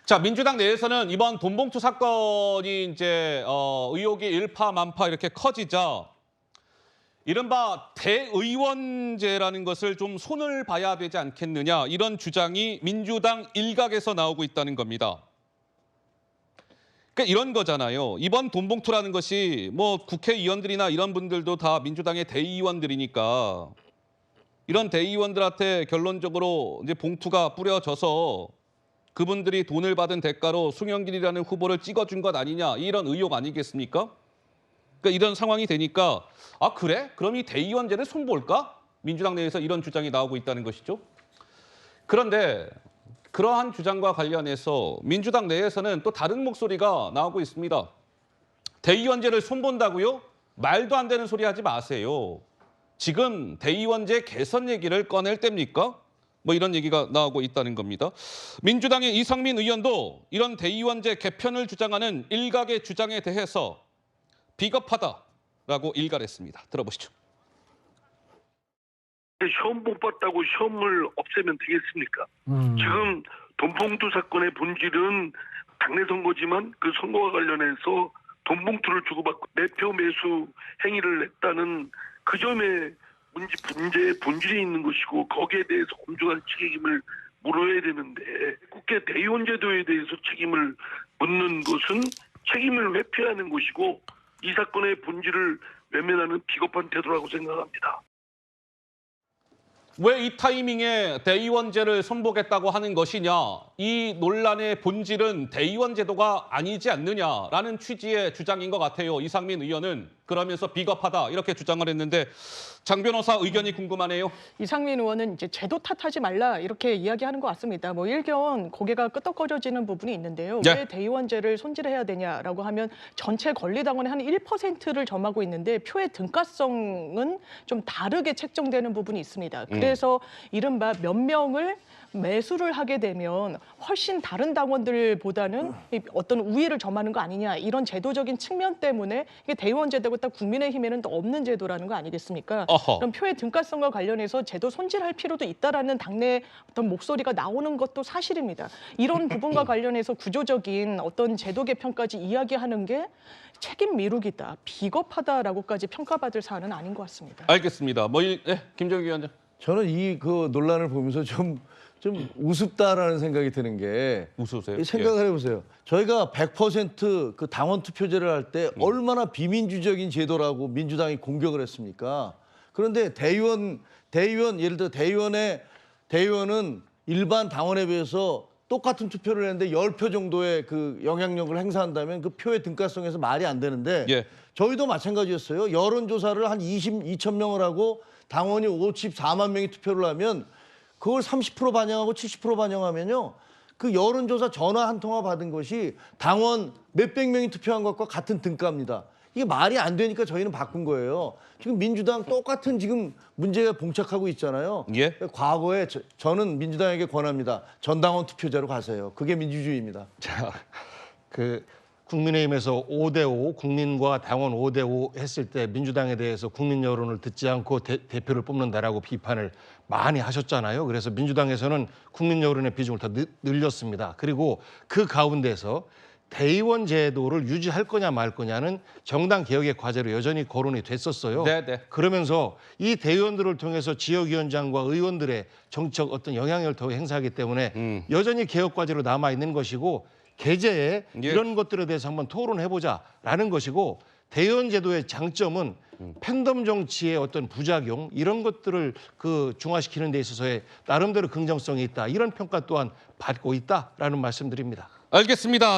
자, 민주당 내에서는 이번 돈봉투 사건이 이제 의혹이 일파만파 이렇게 커지자 이른바 대의원제라는 것을 좀 손을 봐야 되지 않겠느냐, 이런 주장이 민주당 일각에서 나오고 있다는 겁니다. 그러니까 이런 거잖아요. 이번 돈봉투라는 것이 뭐 국회의원들이나 이런 분들도 다 민주당의 대의원들이니까 이런 대의원들한테 결론적으로 이제 봉투가 뿌려져서 그분들이 돈을 받은 대가로 송영길이라는 후보를 찍어준 것 아니냐, 이런 의혹 아니겠습니까? 그러니까 이런 상황이 되니까 아 그래? 그럼 이 대의원제를 손볼까? 민주당 내에서 이런 주장이 나오고 있다는 것이죠. 그런데 그러한 주장과 관련해서 민주당 내에서는 또 다른 목소리가 나오고 있습니다. 대의원제를 손본다고요? 말도 안 되는 소리 하지 마세요. 지금 대의원제 개선 얘기를 꺼낼 때입니까? 뭐 이런 얘기가 나오고 있다는 겁니다. 민주당의 이상민 의원도 이런 대의원제 개편을 주장하는 일각의 주장에 대해서 비겁하다라고 일갈했습니다. 들어보시죠. 시험 못 봤다고 시험을 없애면 되겠습니까? 지금 돈봉투 사건의 본질은 당내 선거지만 그 선거와 관련해서 돈봉투를 주고받고 매표 매수 행위를 했다는 그 점에 문제의 본질이 있는 것이고, 거기에 대해서 엄중한 책임을 물어야 되는데 국회 대의원 제도에 대해서 책임을 묻는 것은 책임을 회피하는 것이고 이 사건의 본질을 외면하는 비겁한 태도라고 생각합니다. 왜 이 타이밍에 대의원제를 손보겠다고 하는 것이냐, 이 논란의 본질은 대의원제도가 아니지 않느냐라는 취지의 주장인 것 같아요. 이상민 의원은 그러면서 비겁하다 이렇게 주장을 했는데, 장 변호사 의견이 궁금하네요. 이상민 의원은 이제 제도 탓하지 말라 이렇게 이야기하는 것 같습니다. 뭐 일견 고개가 끄덕거려지는 부분이 있는데요. 네. 왜 대의원제를 손질해야 되냐라고 하면 전체 권리당원의 한 1%를 점하고 있는데 표의 등가성은 좀 다르게 책정되는 부분이 있습니다. 그래서 이른바 몇 명을 매수를 하게 되면 훨씬 다른 당원들보다는 어떤 우위를 점하는 거 아니냐, 이런 제도적인 측면 때문에 이게 대의원 제도가 딱 국민의힘에는 또 없는 제도라는 거 아니겠습니까? 어허. 그럼 표의 등가성과 관련해서 제도 손질할 필요도 있다라는 당내 어떤 목소리가 나오는 것도 사실입니다. 이런 부분과 관련해서 구조적인 어떤 제도 개편까지 이야기하는 게 책임 미루기다, 비겁하다라고까지 평가받을 사안은 아닌 것 같습니다. 알겠습니다. 김정기 위원장. 저는 이 그 논란을 보면서 좀 우습다라는 생각이 드는 게, 웃으세요? 생각을 해보세요. 저희가 100% 당원 투표제를 할 때 얼마나 비민주적인 제도라고 민주당이 공격을 했습니까? 그런데 대의원 예를 들어 대의원은 일반 당원에 비해서 똑같은 투표를 했는데 10표 정도의 그 영향력을 행사한다면 그 표의 등가성에서 말이 안 되는데, 예. 저희도 마찬가지였어요. 여론조사를 한 2천 명을 하고 당원이 54만 명이 투표를 하면 그걸 30% 반영하고 70% 반영하면요, 그 여론조사 전화 한 통화 받은 것이 당원 몇백 명이 투표한 것과 같은 등가입니다. 이게 말이 안 되니까 저희는 바꾼 거예요. 지금 민주당 똑같은 지금 문제가 봉착하고 있잖아요. 예. 과거에 저는 민주당에게 권합니다. 전당원 투표제로 가세요. 그게 민주주의입니다. 자, 국민의힘에서 5대5, 국민과 당원 5대5 했을 때 민주당에 대해서 국민 여론을 듣지 않고 대표를 뽑는다라고 비판을 많이 하셨잖아요. 그래서 민주당에서는 국민 여론의 비중을 더 늘렸습니다. 그리고 그 가운데서 대의원 제도를 유지할 거냐 말 거냐는 정당 개혁의 과제로 여전히 거론이 됐었어요. 네네. 그러면서 이 대의원들을 통해서 지역위원장과 의원들의 정책 어떤 영향력을 더 행사하기 때문에 여전히 개혁 과제로 남아 있는 것이고, 개제에 예. 이런 것들에 대해서 한번 토론해보자라는 것이고, 대의원 제도의 장점은 팬덤 정치의 어떤 부작용, 이런 것들을 중화시키는 데 있어서의 나름대로 긍정성이 있다, 이런 평가 또한 받고 있다라는 말씀드립니다. 알겠습니다.